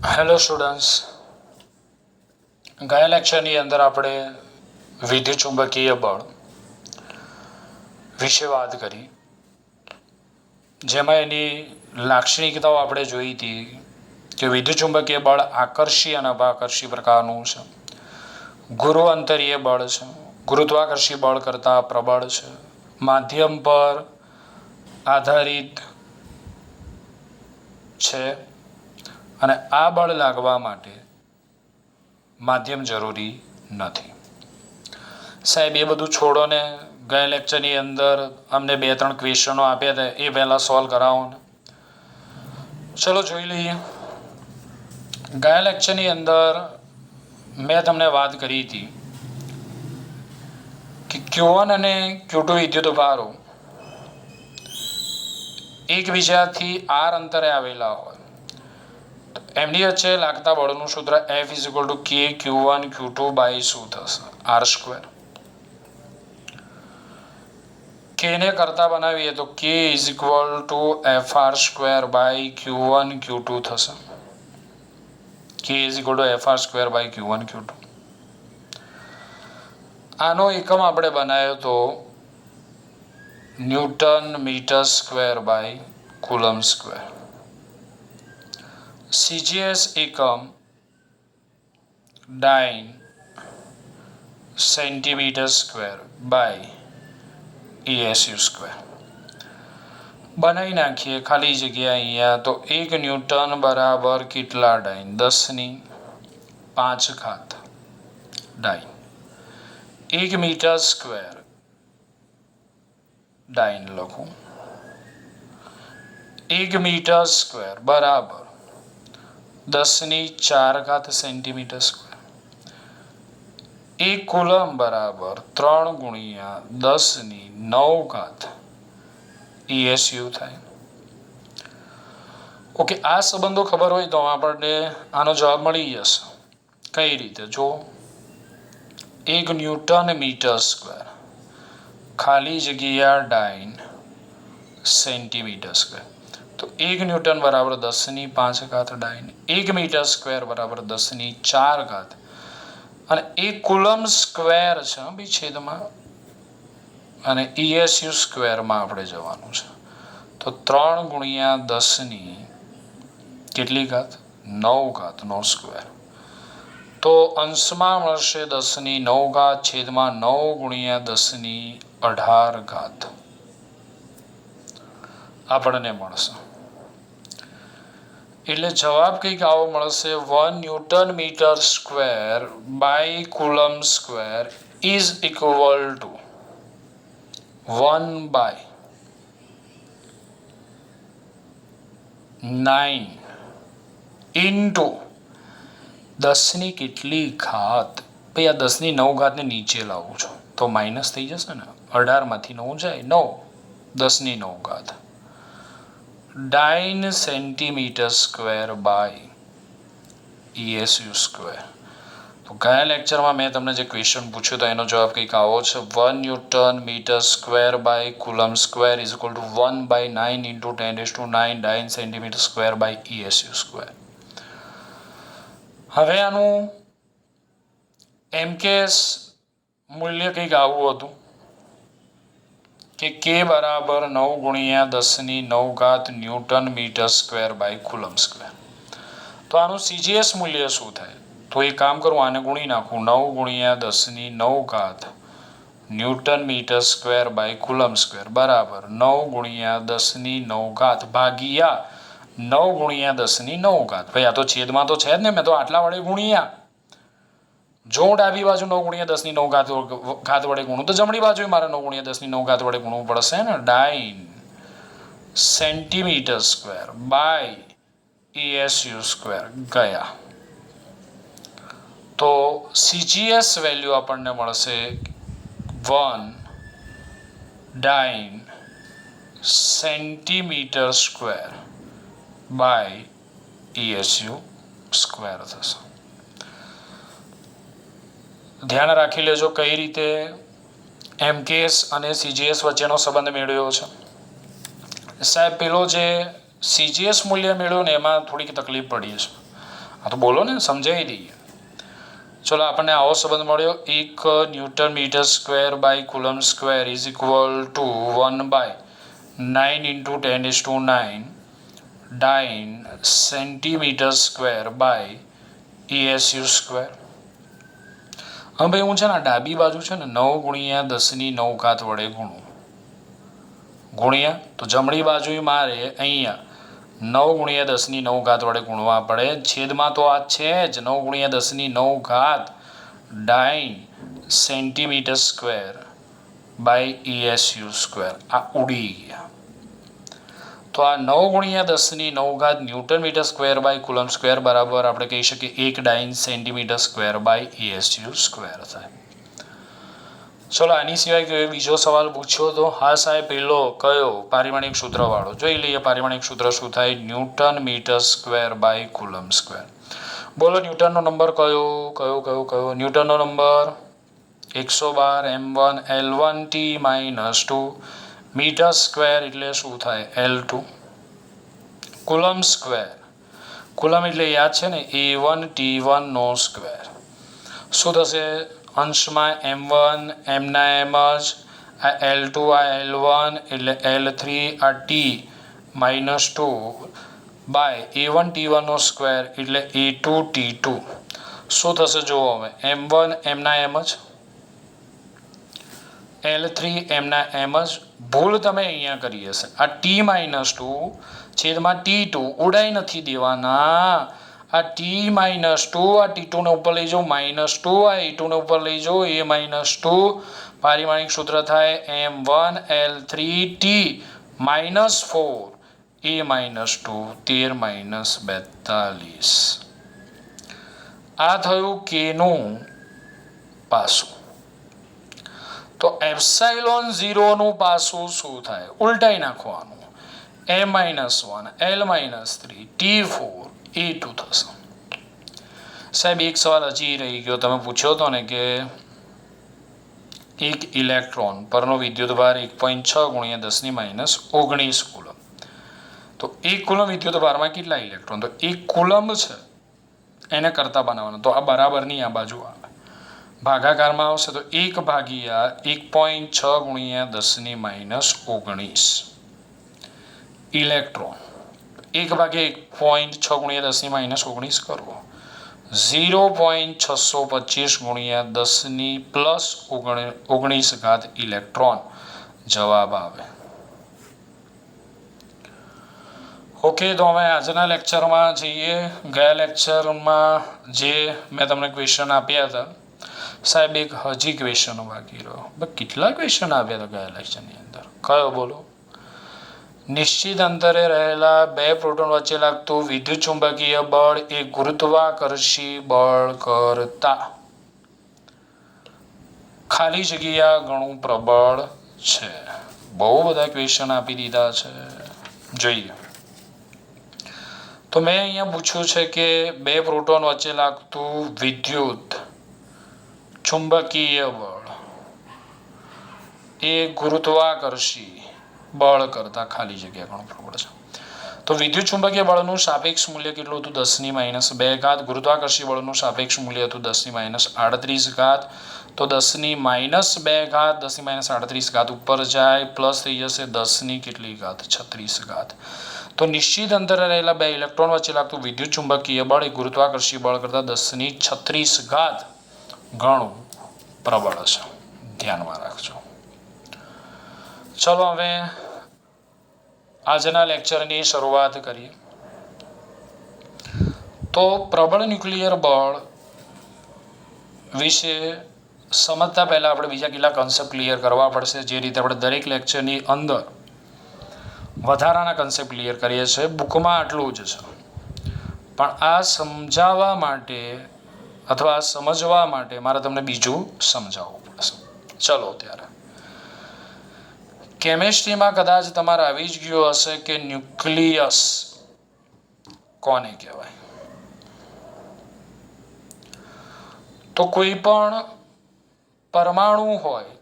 Hello students, ગયા લેક્ચરની અંદર આપણે વિદ્યુત ચુંબકીય બળ વિશે વાત કરી, જેમાં એની લાક્ષણિકતાઓ આપણે જોઈ હતી કે વિદ્યુત ચુંબકીય બળ આકર્ષી અને અપાકર્ષી પ્રકારનું છે. ગુરુ અંતરીય બળ છે, ગુરુત્વાકર્ષી બળ કરતાં પ્રબળ છે, માધ્યમ પર આધારિત છે અને આ બળ લાગવા માટે માધ્યમ જરૂરી નથી. સાહેબ એ બધું છોડો ને, ગયા લેક્ચરની અંદર અમને 2-3 ક્વેશ્ચનો આપ્યા હતા, એ પહેલાં સોલ્વ કરાવો ને. ચલો જોઈ લઈએ. ગયા લેક્ચરની અંદર મેં તમને વાત કરી હતી કે Q1 અને Q2 વિદ્યુતભારો એકબીજાથી r અંતરે આવેલા હોય, એમની વચ્ચે લાગતા બળનું સૂત્ર F = K Q1 Q2 by શું થશે? r². K ને કરતા બનાવીએ તો K = Fr² by Q1 Q2 થશે. K = Fr² by Q1 Q2. આનો એકમ આપણે બનાવ્યો તો newton metre square by coulomb square. CGS એકમ ડાઇન સેન્ટીમીટર સ્ક્વેર બાય ESU². બનાવી નાખીએ ખાલી જગ્યા અહીંયા. તો 1 ન્યૂટન બરાબર કેટલા ડાઇન? 10⁵ ડાઇન. 1 મીટર સ્ક્વેર ડાઇન લખું. 1 મીટર સ્ક્વેર બરાબર 10⁴ સેન્ટીમીટર સ્ક્વેર. 1 કુલમ બરાબર 3 × 10⁹ ESU થાય. ઓકે, આ સંબંધો ખબર હોય તો આપણને આનો જવાબ મળી જશે. કઈ રીતે? જો 1 ન્યૂટન મીટર સ્ક્વેર ખાલી જગ્યા ડાઇન સેન્ટીમીટર સ્ક્વેર, તો 1 ન્યૂટન બરાબર 10⁵ ડાઇન, 1 મીટર સ્ક્વેર બરાબર 10⁴, અને 1 કુલમ સ્ક્વેર છે બી છેદમાં, અને ESU² આપણે જવાનું છે. તો 3 × 10⁹ કેટલી ઘાત? 9 નો સ્ક્વેર. તો અંશમાં મળશે 10⁹ છેદમાં 9 × 10⁸ આપણને મળશે. એટલે જવાબ કંઈક આવો મળશે: 1 newton metre square by coulomb square is equal to 1/9 into 10 કેટલી ઘાત? ભાઈ આ 10⁹ ને નીચે લાવું છું તો માઇનસ થઈ જશે ને. 18 માંથી 9 જાય, 9 10⁹ dyne centimetre square by ESU². તો ગયા લેક્ચરમાં મેં તમને જે ક્વેશ્ચન પૂછ્યો તો એનો જવાબ કંઈક આવો છે: 1 newton metre square by coulomb square is equal to 1/9 into 10⁹ dyne centimetre square by ESU². હવે આનું MKS મૂલ્ય કંઈક આવું હતું કે K બરાબર 9 × 10⁹ newton metre square by coulomb square. તો આનું CGS મૂલ્ય શું થાય? તો એક કામ કરું, આને ગુણી નાખું. 9 × 10⁹ newton metre square by coulomb square બરાબર 9 × 10⁹ ભાગ્યા 9 × 10⁹. ભાઈ આ તો છેદમાં તો છે જ ને, મેં તો આટલા વડે ગુણ્યા. જો હું ડાબી બાજુ 9 × 10⁹ વડે ગુણું તો જમણી બાજુ મારે 9 × 10⁹ વડે ગુણવું પડશે ને. ડાઇન સેન્ટીમીટર સ્ક્વેર બાય ESU² ગયા. તો CGS વેલ્યુ આપણને મળશે 1/9 સેન્ટીમીટર સ્ક્વેર બાય ESU² થશે. ધ્યાન રાખી લેજો કઈ રીતે MKS અને CGS વચ્ચેનો સંબંધ મેળવ્યો છે. સાહેબ પેલો જે CGS મૂલ્ય મેળવ્યું ને એમાં થોડીક તકલીફ પડી છે. હા તો બોલો ને, સમજાવી દઈએ. ચલો આપણને આવો સંબંધ મળ્યો. 1 newton metre square by coulomb square is equal to 1/9 × 10⁹ dyne centimetre square by ESU square. હવે ભાઈ હું છે ને ડાબી બાજુ છે ને 9 × 10⁹ વડે ગુણ્યા તો જમણી બાજુ મારે અહીંયા 9 × 10⁹ વડે ગુણવા પડે. છેદમાં તો આ છે જ 9 × 10⁹ dyne centimetre square by ESU square. આ ઉડી ગયા. તો આ 9 × 10⁹ newton metre square by coulomb square બરાબર આપણે કહી શકીએ 1 dyne centimetre square by ESU square થાય. ચલો આની સિવાય કયો બીજો સવાલ પૂછ્યો તો હા સાહેબ પેલો કયો પારિમાણિક સૂત્રવાળો જોઈ લઈએ. પારિમાણિક સૂત્ર શું થાય? Newton metre square by coulomb square. બોલો ન્યૂટનનો નંબર કયો કયો કયો કયો? ન્યૂટનનો number 112 m1 L1 T - 2 metre square એટલે શું થાય? L2. કુલમ સ્ક્વેર, કુલમ એટલે યાદ છે ને A1 T1 નો સ્ક્વેર. શું થશે? અંશમાં m1 m ના m જ, આ L2 આ L1 એટલે L3 આ T -2 by A1 T1 no square એટલે A2 T2. શું થશે જુઓ હવે? m1 m ના m જ, L3 m ના m જ. ભૂલ તમે અહીંયા કરી હશે. આ T -2 છેદમાં T2 ઉડાઈ નથી દેવાના. આ T - 2 આ T2 ને ઉપર લઈ જાઓ, -2 આ E2 ને ઉપર લઈ જાઓ, A -2 પારિમાણિક સૂત્ર થાય m1 L3 T -4 A -2 13 - 42. આ થયું K નું પાસું. તો એપ્સાઇલોન 0 નું પાસું શું થાય? ઉલટાઈ નાખવાનું. m - 1 L - 3 T4 A2 થશે. સાહેબ એક સવાલ હજી રહી ગયો. તમે પૂછ્યો હતો ને કે એક ઇલેક્ટ્રોન પરનો વિદ્યુતભાર 1.6 × 10⁻19 કુલમ. તો એક કુલમ વિદ્યુતભારમાં કેટલા ઇલેક્ટ્રોન? તો એક કુલમ છે એને કરતા બનાવવાનો. તો આ બરાબરની આ બાજુ આવે, ભાગાકારમાં આવશે તો 1/1.6 × 10⁻19 ઇલેક્ટ્રોન. 1/1.6 × 10⁻19 કરવો. 0.625 × 10⁻+19 ઇલેક્ટ્રોન જવાબ આવે. ઓકે, તો હવે આજના લેક્ચરમાં જઈએ. ગયા લેક્ચરમાં જે મેં તમને ક્વેશ્ચન આપ્યા હતા સાહેબ, એક હજી ક્વેશ્ચન બાકી રહ્યો. કેટલા ક્વેશ્ચન આપ્યા હતા ગયા લેક્ચરની અંદર? કયો બોલો? નિશ્ચિત અંતરે રહેલા બે પ્રોટોન વચ્ચે લાગતું વિદ્યુત ચુંબકીય બળ એ ગુરુત્વાકર્ષી બળ કરતા ખાલી જગ્યા ઘણું પ્રબળ છે. બહુ બધા ક્વેશ્ચન આપી દીધા છે. જોઈએ તો મેં અહીંયા પૂછ્યું છે કે બે પ્રોટોન વચ્ચે લાગતું વિદ્યુત ચુંબકીય બળ એ ગુરુત્વાકર્ષી બળ કરતા ખાલી જગ્યા ઘણું પ્રબળ છે. તો વિદ્યુત ચુંબકીય બળનું સાપેક્ષ મૂલ્ય કેટલું હતું? 10⁻². ગુરુત્વાકર્ષી બળનું સાપેક્ષ મૂલ્ય હતું 10⁻38. તો 10⁻², 10⁻38 ઉપર જાય પ્લસ થઈ જશે 10⁻36. તો નિશ્ચિત અંતરે રહેલા બે ઇલેક્ટ્રોન વચ્ચે લાગતું વિદ્યુત ચુંબકીય બળ એ ગુરુત્વાકર્ષી બળ કરતા 10⁻36 ઘણું પ્રબળ છે. ધ્યાનમાં રાખજો. ચલો હવે આજના લેક્ચરની શરૂઆત કરીએ. તો પ્રબળ ન્યુક્લિયર બળ વિશે સમજતા પહેલા આપણે બીજા કેટલા કન્સેપ્ટ ક્લિયર કરવા પડશે. જે રીતે આપણે દરેક લેક્ચરની અંદર વધારાના કન્સેપ્ટ ક્લિયર કરીએ છીએ. બુકમાં આટલું જ છે, પણ આ સમજાવવા માટે અથવા સમજવા માટે મારે તમને બીજું સમજાવવું પડશે. ચલો ત્યારે કેમેસ્ટ્રીમાં કદાચ તમારે આવી જ ગયું હશે કે ન્યુક્લિયસ કોને કહેવાય? તો કોઈ પણ પરમાણુ હોય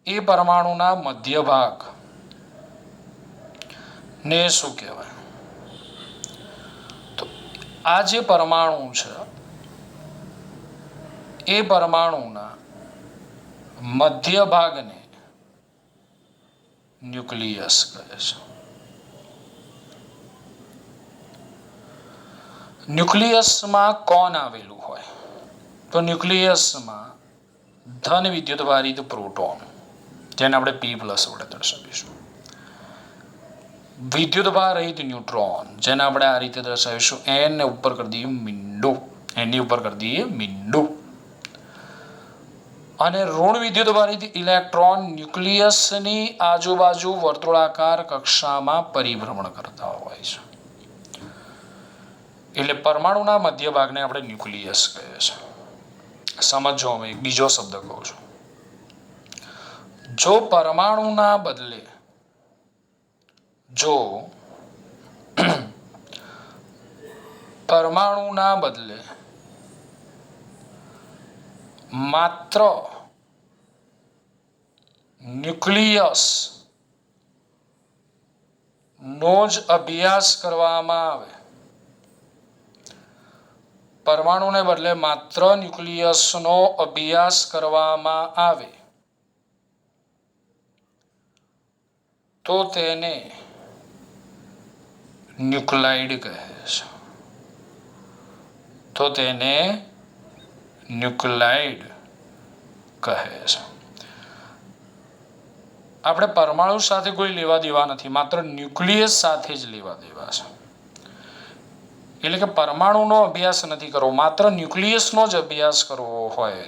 એ પરમાણુના મધ્ય ભાગ ને શું કહેવાય? તો આ જે પરમાણુ છે એ પરમાણુના મધ્ય ભાગને ન્યુક્લિયસ કહે છે. ન્યુક્લિયસમાં કોણ આવેલું હોય? તો ન્યુક્લિયસમાં ધન વિદ્યુતભારિત પ્રોટોન, જેને આપણે P+ વડે દર્શાવીશું. વિદ્યુતભાર રહિત ન્યુટ્રોન, જેને આપણે આ રીતે દર્શાવીશું, એને ઉપર કરી દઈએ મીંડું, એની ઉપર કરી દઈએ મીંડું. અને ઋણ વિદ્યુતભારિત ઇલેક્ટ્રોન ન્યુક્લિયસની આજુબાજુ વર્તુળાકાર કક્ષામાં પરિભ્રમણ કરતા હોય છે. એટલે પરમાણુના મધ્ય ભાગને આપણે ન્યુક્લિયસ કહે છે. સમજો, હવે એક બીજો શબ્દ કહું છું. જો પરમાણુના બદલે માત્ર ન્યુક્લિયસ નો જ અભ્યાસ કરવામાં આવે, પરમાણુને બદલે માત્ર ન્યુક્લિયસનો અભ્યાસ કરવામાં આવે તો તેને ન્યુક્લાઇડ કહે છે. આપણે પરમાણુ સાથે કોઈ લેવા દેવા નથી, માત્ર ન્યુક્લિયસ સાથે જ લેવા દેવા છે. એટલે કે પરમાણુનો અભ્યાસ નથી કરવો, માત્ર ન્યુક્લિયસનો જ અભ્યાસ કરવો હોય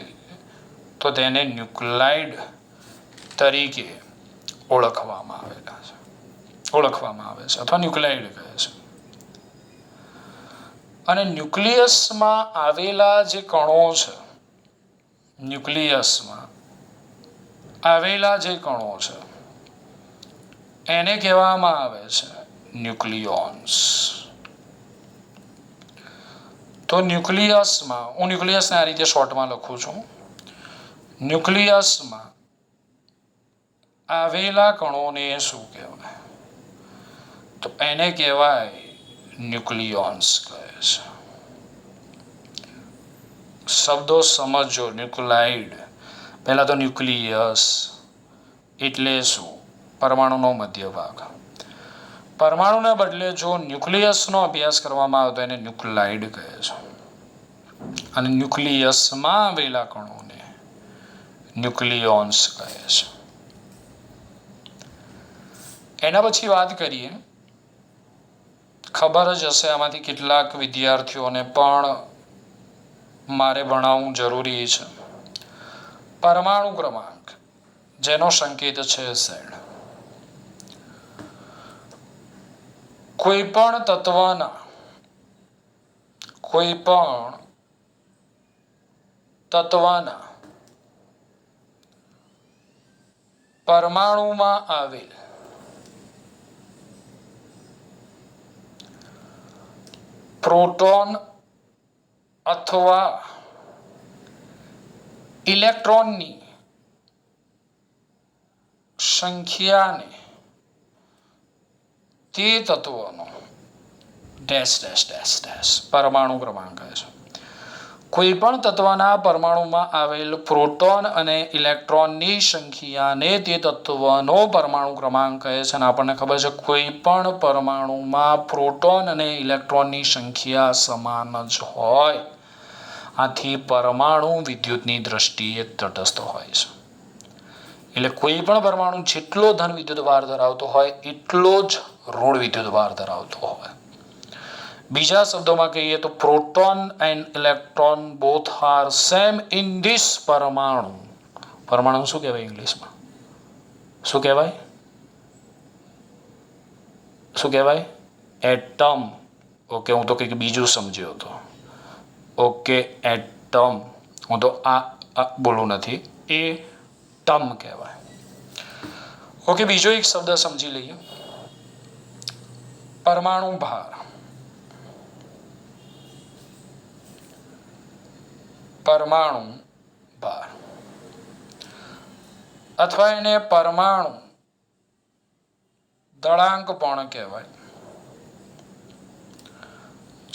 તો તેને ન્યુક્લાઇડ તરીકે ઓળખવામાં આવે છે અથવા ન્યુક્લાઇડ કહે છે. અને ન્યુક્લિયસમાં આવેલા જે કણો છે, એને કહેવામાં આવે છે ન્યુક્લિયોન્સ. તો ન્યુક્લિયસમાં, હું ન્યુક્લિયસને આ રીતે શોર્ટમાં લખું છું, ન્યુક્લિયસમાં આવેલા કણોને શું કહેવાય? તો એને કહેવાય ન્યુક્લિયોન્સ કહે છે. શબ્દો સમજો. ન્યુક્લાઇડ, પહેલા તો ન્યુક્લિયસ એટલે શું? પરમાણુનો મધ્ય ભાગ. પરમાણુને બદલે જો ન્યુક્લિયસનો અભ્યાસ કરવામાં આવે તો એને ન્યુક્લાઇડ કહે છે. અને ન્યુક્લિયસમાં આવેલા કણોને ન્યુક્લિયોન્સ કહે છે. એના પછી વાત કરીએ, ખબર જ હશે આમાંથી કેટલાક વિદ્યાર્થીઓને પણ મારે ભણાવવું જરૂરી છે, પરમાણુ ક્રમાંક, જેનો સંકેત છે Z. કોઈ પણ તત્વના પરમાણુમાં આવેલ પ્રોટોન અથવા ઇલેક્ટ્રોનની સંખ્યાને તે તત્વનો પરમાણુ ક્રમાંક કહે છે. કોઈ પણ તત્વના પરમાણુમાં આવેલ પ્રોટોન અને ઇલેક્ટ્રોનની સંખ્યાને તે તત્વનો પરમાણુ ક્રમાંક કહે છે. અને આપણને ખબર છે કોઈ પણ પરમાણુમાં પ્રોટોન અને ઇલેક્ટ્રોનની સંખ્યા સમાન જ હોય, આથી પરમાણુ વિદ્યુતની દ્રષ્ટિએ તટસ્થ હોય છે. એટલે કોઈ પણ પરમાણુ જેટલો ધન વિદ્યુતભાર ધરાવતો હોય એટલો જ ઋણ વિદ્યુતભાર ધરાવતો હોય. બીજા શબ્દોમાં કહીએ તો proton and electron both are same in this પરમાણુ. પરમાણુ શું કહેવાય ઇંગ્લિશમાં? શું કહેવાય? એટમ. ઓકે, હું તો કંઈક બીજું સમજ્યો હતો. Okay, atom. હું તો આ બોલું નથી, એ ટમ કહેવાય. ઓકે, બીજો એક શબ્દ સમજી લઈએ, પરમાણુ ભાર. અથવા એને પરમાણુ દળાંક પણ કહેવાય.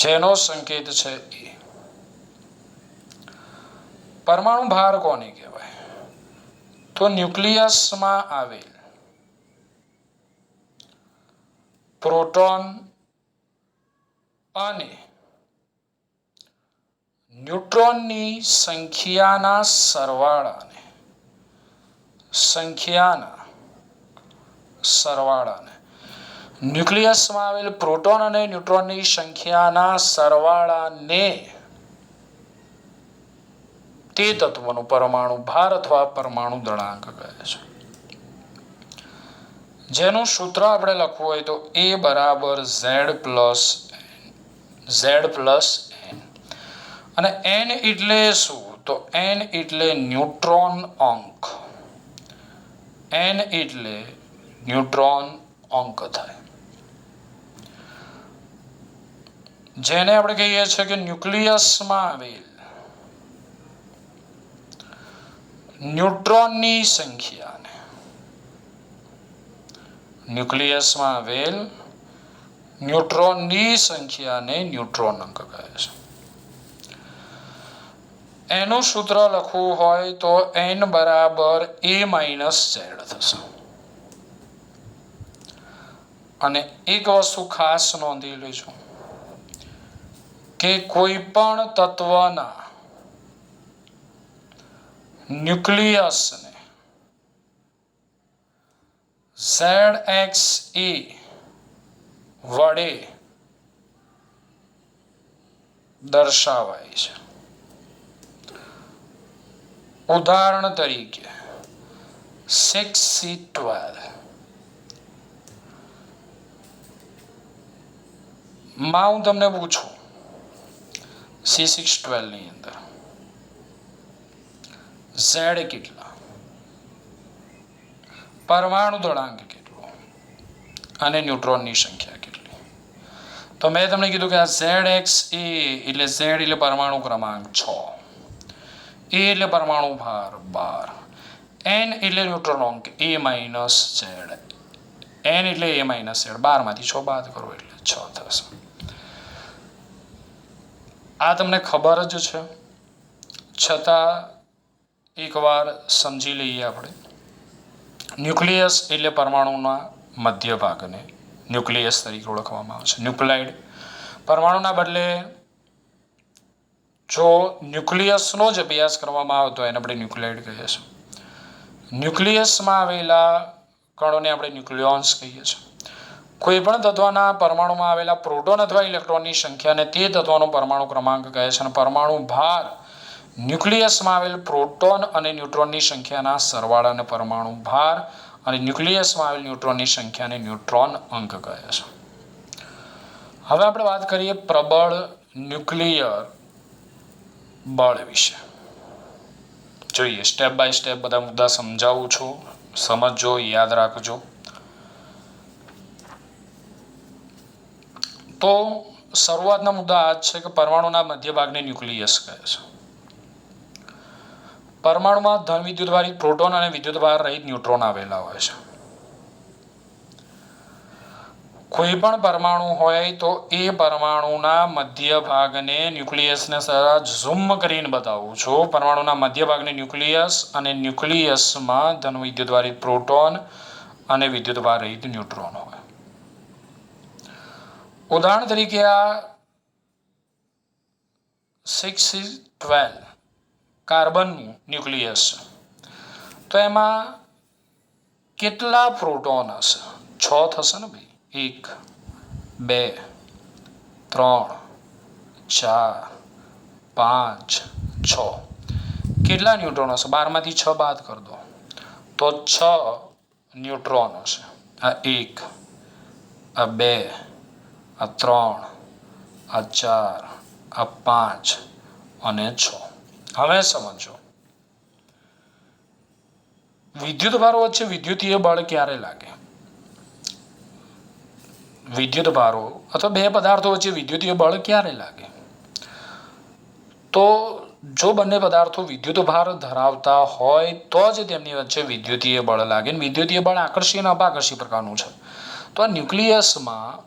જેનો સંકેત છે એ. પરમાણુ ભાર કોને કહેવાય? તો ન્યુક્લિયસમાં આવેલ પ્રોટોન અને ન્યુટ્રોનની સંખ્યાના સરવાળાને ન્યુક્લિયસમાં આવેલ પ્રોટોન અને ન્યુટ્રોનની સંખ્યાના સરવાળાને તે તત્વનો પરમાણુ ભાર અથવા પરમાણુ દળાંક કહે છે. જેનું સૂત્ર આપણે લખવું હોય તો A બરાબર Z પ્લસ N. અને N એટલે શું? તો N એટલે ન્યુટ્રોન અંક. N એટલે ન્યુટ્રોન અંક થાય, જેને આપણે કહીએ છીએ કે ન્યુક્લિયસમાં આવેલ ન્યુટ્રોનની સંખ્યાને ન્યુટ્રોન અંક કહે છે. એનું સૂત્ર લખવું હોય તો N બરાબર A માઇનસ Z થશે. અને એક વસ્તુ ખાસ નોંધી લેજો કે કોઈ પણ તત્વના ન્યુક્લિયસને ZXA વડે દર્શાવાય છે. ઉદાહરણ તરીકે 6C12 માં હું તમને પૂછું C612 ની અંદર Z કેટલા, પરમાણુ દળાંક કેટલો અને ન્યુટ્રોનની સંખ્યા કેટલી, તો મેં તમને કીધું કે આ ZXA એટલે Z એટલે પરમાણુ ક્રમાંક 6, A એટલે પરમાણુ ભાર 12, N એટલે ન્યુટ્રોન અંક A માઇનસ Z, N એટલે A માઇનસ Z, 12 માંથી 6 બાદ કરો એટલે 6 થશે. આ તમને ખબર જ છે, છતાં એકવાર સમજી લઈએ આપણે. ન્યુક્લિયસ એટલે પરમાણુના મધ્ય ભાગને ન્યુક્લિયસ તરીકે ઓળખવામાં આવે છે. ન્યુક્લાઇડ પરમાણુના બદલે જો ન્યુક્લિયસનો જ અભ્યાસ કરવામાં આવે તો એને આપણે ન્યુક્લાઇડ કહીએ છીએ. ન્યુક્લિયસમાં આવેલા કણોને આપણે ન્યુક્લિયોન્સ કહીએ છીએ. કોઈ પણ તત્વના પરમાણુમાં આવેલા પ્રોટોન અથવા ઇલેક્ટ્રોનની સંખ્યાને તે તત્વનો પરમાણુ ક્રમાંક કહે છે. અને પરમાણુ ભાર ન્યુક્લિયસમાં આવેલ પ્રોટોન અને ન્યુટ્રોનની સંખ્યાના સરવાળાને પરમાણુ ભાર અને ન્યુક્લિયસમાં આવેલ ન્યુટ્રોનની સંખ્યાને ન્યુટ્રોન અંક કહે છે. હવે આપણે વાત કરીએ પ્રબળ ન્યુક્લિયર બળ વિશે. જોઈએ, સ્ટેપ બાય સ્ટેપ બધા મુદ્દા સમજાવું છું, સમજજો, યાદ રાખજો. તો શરૂઆતના મુદ્દા આ જ છે કે પરમાણુના મધ્ય ભાગને ન્યુક્લિયસ કહે છે. પરમાણુમાં ધન વિદ્યુતભારિત પ્રોટોન અને વિદ્યુતભાર રહિત ન્યુટ્રોન આવેલા હોય છે. કોઈ પણ પરમાણુ હોય તો એ પરમાણુના મધ્ય ભાગને ન્યુક્લિયસને ઝૂમ કરીને બતાવું છું. પરમાણુના મધ્ય ભાગને ન્યુક્લિયસ અને ન્યુક્લિયસમાં ધન વિદ્યુતભારિત પ્રોટોન અને વિદ્યુતભાર રહિત ન્યુટ્રોન હોય. ઉદાહરણ તરીકે આ 6C12 કાર્બનનું ન્યુક્લિયસ છે, તો એમાં કેટલા પ્રોટોન હશે? 6 થશે ને ભાઈ. 1 2 3 4 5 6. કેટલા ન્યુટ્રોન હશે? 12 માંથી 6 બાદ કરી દો તો 6 ન્યુટ્રોન હશે. આ 1, આ 2, આ 3, આ 4, આ 5 અને 6. હવે સમજો, વિદ્યુતભારો વચ્ચે વિદ્યુતીય બળ ક્યારે લાગે? વિદ્યુતભારો અથવા બે પદાર્થો વચ્ચે વિદ્યુતીય બળ ક્યારે લાગે? તો જો બંને પદાર્થો વિદ્યુતભાર ધરાવતા હોય તો જ તેમની વચ્ચે વિદ્યુતીય બળ લાગે. વિદ્યુતીય બળ આકર્ષી અને અપાકર્ષી પ્રકારનું છે. તો આ ન્યુક્લિયસમાં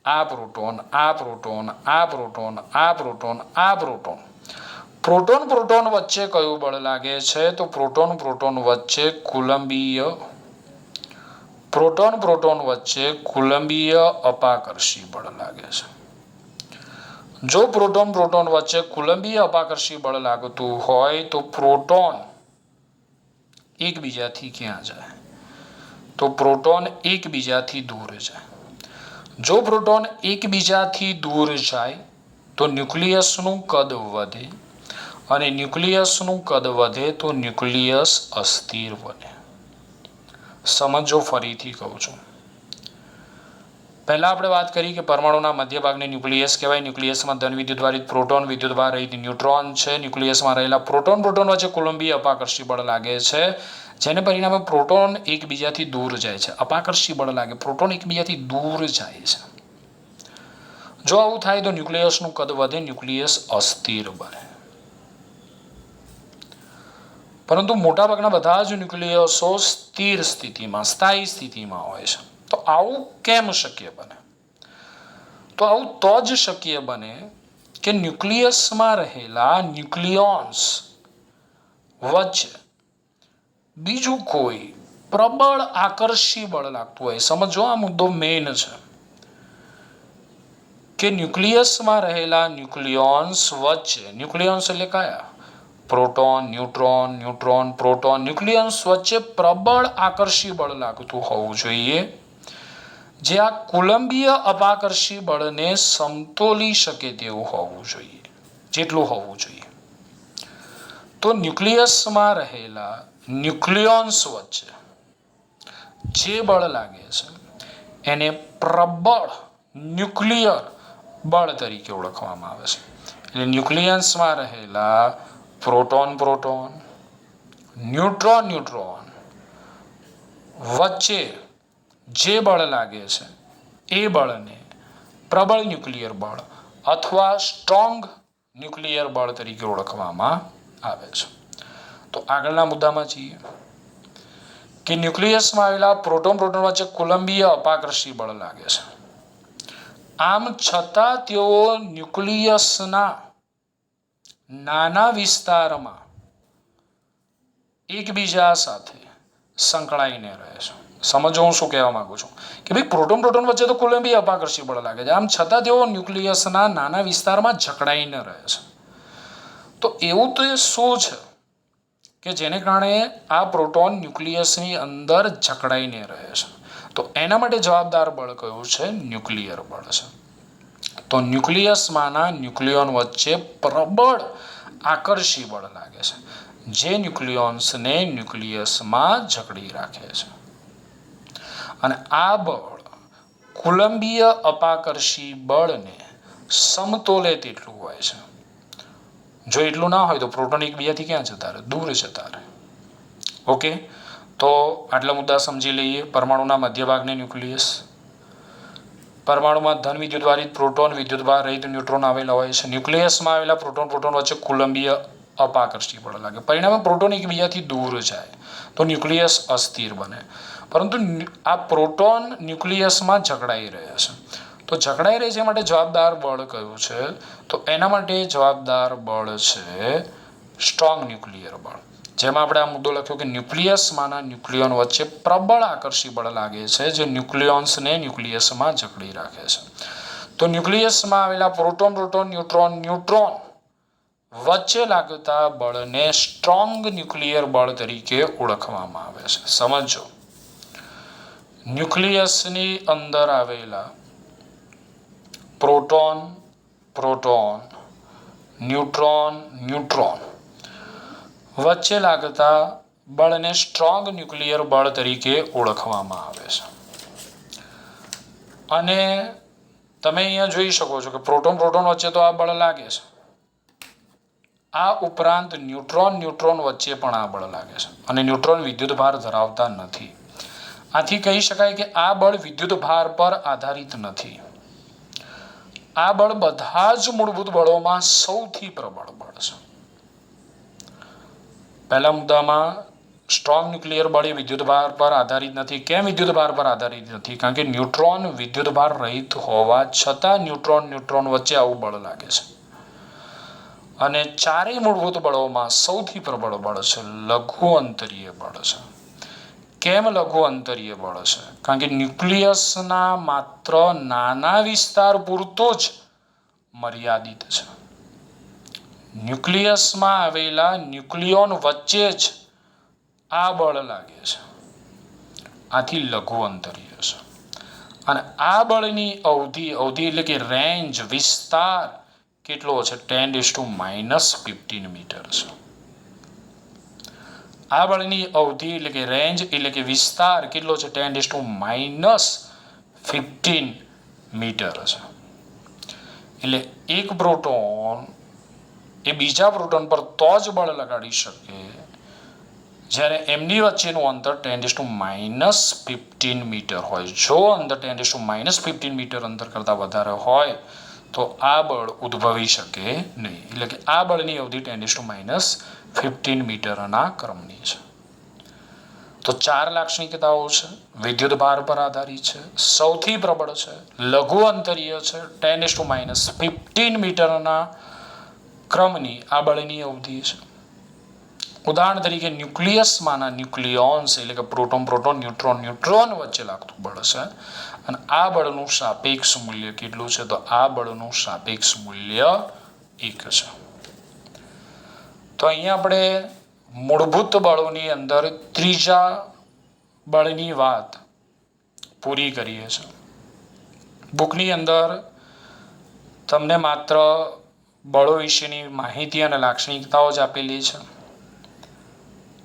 આ પ્રોટોન, આ પ્રોટોન, આ પ્રોટોન, આ પ્રોટોન, આ પ્રોટોન. પ્રોટોન પ્રોટોન વચ્ચે કયું બળ લાગે છે? તો પ્રોટોન પ્રોટોન વચ્ચે કુલંબીય અપાકર્ષી બળ લાગે છે. જો પ્રોટોન પ્રોટોન વચ્ચે કુલંબીય અપાકર્ષી બળ લાગતું હોય તો પ્રોટોન એકબીજાથી ક્યાં જાય? તો પ્રોટોન એકબીજાથી દૂર જાય. જો પ્રોટોન એકબીજાથી દૂર જાય તો ન્યુક્લિયસનું કદ વધે, અને ન્યુક્લિયસનું કદ વધે તો ન્યુક્લિયસ અસ્થિર બને. સમજો, ફરીથી કહું છું. પહેલા આપણે વાત કરી કે પરમાણુના મધ્ય ભાગને ન્યુક્લિયસ કહેવાય. ન્યુક્લિયસમાં ધન વિદ્યુતભારિત પ્રોટોન, વિદ્યુતભાર રહિત ન્યુટ્રોન છે. ન્યુક્લિયસમાં રહેલા પ્રોટોન વચ્ચે કુલંબીય અપાકર્ષી બળ લાગે છે, જેને પરિણામે પ્રોટોન એકબીજાથી દૂર જાય છે. અપાકર્ષી બળ લાગે, પ્રોટોન એકબીજાથી દૂર જાય છે. જો આવું થાય તો ન્યુક્લિયસનું કદ વધે, ન્યુક્લિયસ અસ્થિર બને. પરંતુ મોટાભાગના બધા જ ન્યુક્લિયસો સ્થિર સ્થિતિમાં, સ્થાયી સ્થિતિમાં હોય છે. તો આવું કેમ શક્ય બને? તો આવું તો જ શક્ય બને કે ન્યુક્લિયસમાં રહેલા ન્યુક્લિયોન્સ વચ્ચે બીજું કોઈ પ્રબળ આકર્ષી બળ લાગતું હોય. સમજો, આ મુદ્દો મેઇન છે કે ન્યુક્લિયસમાં રહેલા ન્યુક્લિયોન્સ વચ્ચે, ન્યુક્લિયોન્સ એટલે કયા? Proton, neutron, neutron, proton. Nucleons વચ્ચે પ્રબળ આકર્ષી બળ લાગતું હોવું જોઈએ, જે આ કુલંબીય અપાકર્ષી બળને સમતોલી શકે તેવું હોવું જોઈએ. જેટલું હોવું જોઈએ. તો ન્યુક્લિયસમાં રહેલા ન્યુક્લિયોન્સ વચ્ચે જે બળ લાગે છે એને પ્રબળ ન્યુક્લિયર બળ તરીકે ઓળખવામાં આવે છે. એટલે ન્યુક્લિયન્સમાં રહેલા પ્રોટોન પ્રોટોન, ન્યુટ્રોન ન્યુટ્રોન વચ્ચે જે બળ લાગે છે એ બળને પ્રબળ ન્યુક્લિયર બળ અથવા સ્ટ્રોંગ ન્યુક્લિયર બળ તરીકે ઓળખવામાં આવે છે. તો આગળના મુદ્દામાં છીએ કે ન્યુક્લિયસમાં આવેલા પ્રોટોન વચ્ચે કુલંબીય અપાકર્ષી બળ લાગે છે. આમ છતાં તેઓ ન્યુક્લિયસના નાના વિસ્તારમાં એકબીજા સાથે સંકળાઈને રહે છે. સમજો હું શું કહેવા માંગુ છું કે ભાઈ પ્રોટોન વચ્ચે તો કુલંબીય અપાકર્ષી બળ લાગે છે. આમ છતાં તેઓ ન્યુક્લિયસના નાના વિસ્તારમાં જકડાઈને રહે છે. તો એવું તો એ શું છે કે જેને કારણે આ પ્રોટોન ન્યુક્લિયસની અંદર જકડાઈને રહે છે? તો એના માટે જવાબદાર બળ કયું છે? ન્યુક્લિયર બળ છે. તો ન્યુક્લિયસમાંના ન્યુક્લિયોન વચ્ચે પ્રબળ આકર્ષી બળ લાગે છે, જે ન્યુક્લિયોન્સને ન્યુક્લિયસમાં જકડી રાખે છે. અને આ બળ કુલંબીય અપાકર્ષી બળને સમતોલે તેટલું હોય છે. જો એટલું ના હોય તો પ્રોટોન એકબીજાથી ક્યાં જતા રહે? દૂર જતા રહે. ઓકે, તો આટલા મુદ્દા સમજી લઈએ. પરમાણુના મધ્ય ભાગને ન્યુક્લિયસ. પરમાણુમાં ધન વિદ્યુતભારિત પ્રોટોન, વિદ્યુતભાર રહિત ન્યુટ્રોન આવેલા હોય છે. ન્યુક્લિયસમાં આવેલા પ્રોટોન વચ્ચે કુલંબીય અપાકર્ષી બળ લાગે. પરિણામે પ્રોટોન એકબીજાથી દૂર જાય તો ન્યુક્લિયસ અસ્થિર બને. પરંતુ આ પ્રોટોન ન્યુક્લિયસમાં જકડાઈ રહ્યા છે. તો જકડાઈ રહે છે માટે જવાબદાર બળ કયું છે? તો એના માટે જવાબદાર બળ છે સ્ટ્રોંગ ન્યુક્લિયર બળ. જેમાં આપણે આ મુદ્દો લખ્યો કે ન્યુક્લિયસમાંના ન્યુક્લિયોન વચ્ચે પ્રબળ આકર્ષી બળ લાગે છે, જે ન્યુક્લિયોન્સને ન્યુક્લિયસમાં જકડી રાખે છે. તો ન્યુક્લિયસમાં આવેલા પ્રોટોન ન્યુટ્રોન વચ્ચે લાગતા બળને સ્ટ્રોંગ ન્યુક્લિયર બળ તરીકે ઓળખવામાં આવે છે. સમજો, ન્યુક્લિયસની અંદર આવેલા પ્રોટોન ન્યુટ્રોન વચ્ચે લાગતા બળને સ્ટ્રોંગ ન્યુક્લિયર બળ તરીકે ઓળખવામાં આવે છે. અને તમે અહીંયા જોઈ શકો છો કે પ્રોટોન વચ્ચે તો આ બળ લાગે છે. આ ઉપરાંત ન્યુટ્રોન વચ્ચે પણ આ બળ લાગે છે. અને ન્યુટ્રોન વિદ્યુત ભાર ધરાવતા નથી. આથી કહી શકાય કે આ બળ વિદ્યુત ભાર પર આધારિત નથી. આ બળ બધા જ મૂળભૂત બળોમાં સૌથી પ્રબળ બળ છે. પહેલા મુદ્દામાં સ્ટ્રોંગ ન્યુક્લિયર બળ એ વિદ્યુતભાર પર આધારિત નથી. કેમ વિદ્યુતભાર પર આધારિત નથી? કારણ કે ન્યુટ્રોન વિદ્યુતભાર રહિત હોવા છતાં ન્યુટ્રોન વચ્ચે આવું બળ લાગે છે. અને ચારેય મૂળભૂત બળોમાં સૌથી પ્રબળ બળ છે લઘુ અંતરીય બળ છે. કેમ લઘુ અંતરીય બળ છે? કારણ કે ન્યુક્લિયસના માત્ર નાના વિસ્તાર પૂરતો જ મર્યાદિત છે. ન્યુક્લિયસમાં આવેલા ન્યુક્લિયોન વચ્ચે જ આ બળ લાગે છે. આથી લઘુ અંતરીય છે. અને આ બળની અવધિ એટલે કે રેન્જ, વિસ્તાર કેટલો છે? 10⁻⁻15 મીટર છે. આ બળની અવધિ એટલે કે રેન્જ એટલે કે વિસ્તાર કેટલો છે? 10⁻15 મીટર છે. એટલે એક પ્રોટોન એ બીજા પ્રોટોન પર તો જ બળ લગાડી શકે જ્યારે એમની વચ્ચેનું અંતર 10⁻15 મીટર હોય. જો અંતર 10⁻15 મીટર અંતર કરતાં વધારે હોય તો આ બળ ઉદ્ભવી શકે નહીં. એટલે કે આ બળની અવધિ 10⁻15 મીટરના ક્રમની છે. તો 4 લાક્ષણિકતાઓ છે. વિદ્યુત ભાર પર આધારિત છે, સૌથી પ્રબળ છે, લઘુ અંતરીય છે, 10⁻15 મીટરના ક્રમની આ બળની અવધિ છે. ઉદાહરણ તરીકે ન્યુક્લિયસમાંના ન્યુક્લિયોન્સ એટલે કે પ્રોટોન ન્યુટ્રોન વચ્ચે લાગતું બળ છે. અને આ બળનું સાપેક્ષ મૂલ્ય કેટલું છે? તો આ બળનું સાપેક્ષ મૂલ્ય 1 છે. તો અહીંયા આપણે મૂળભૂત બળોની અંદર ત્રીજા બળની વાત પૂરી કરીએ છીએ. બુકની અંદર તમને માત્ર બળો વિશેની માહિતી અને લાક્ષણિકતાઓ જ આપેલી છે.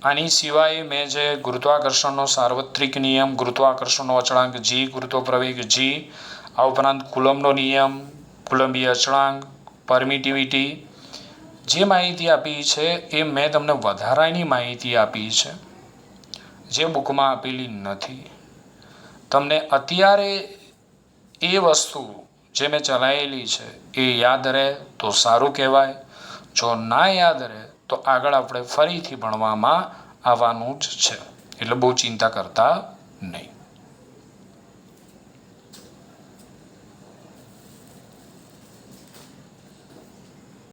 આની સિવાય મેં જે ગુરુત્વાકર્ષણનો સાર્વત્રિક નિયમ, ગુરુત્વાકર્ષણનો અચળાંક G, ગુરુત્વપ્રવેગ G, આ ઉપરાંત કુલમ્બનો નિયમ, કુલંબીય અચળાંક, પરમિટિવિટી જે માહિતી આપી છે એ મેં તમને વધારાની માહિતી આપી છે જે બુકમાં આપેલી નથી. તમને અત્યારે એ વસ્તુ જે મેં ચલાવેલી છે એ યાદ રહે તો સારું કહેવાય. જો ના યાદ રહે તો આગળ આપણે ફરીથી ભણવામાં આવવાનું જ છે. એટલે બહુ ચિંતા કરતા નહીં.